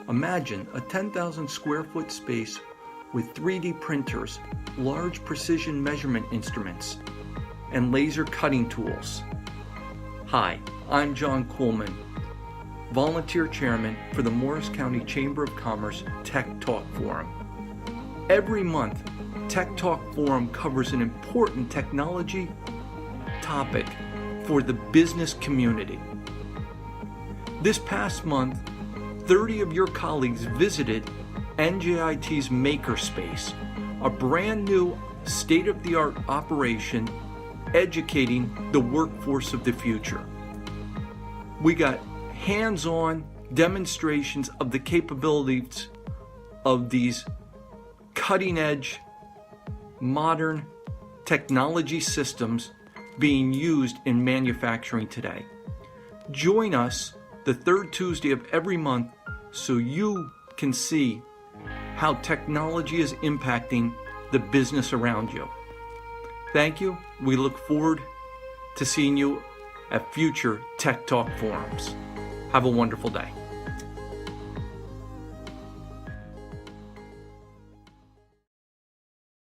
Imagine a 10,000 square foot space with 3D printers, large precision measurement instruments, and laser cutting tools. Hi, I'm John Kullmann, Volunteer Chairman for the Morris County Chamber of Commerce Tech Talk Forum. Every month, Tech Talk Forum covers an important technology topic for the business community. This past month, 30 of your colleagues visited NJIT's Makerspace, a brand new state-of-the-art operation educating the workforce of the future. We got hands-on demonstrations of the capabilities of these cutting-edge, modern technology systems being used in manufacturing today. Join us the third Tuesday of every month so you can see how technology is impacting the business around you. Thank you. We look forward to seeing you at future Tech Talk forums. Have a wonderful day.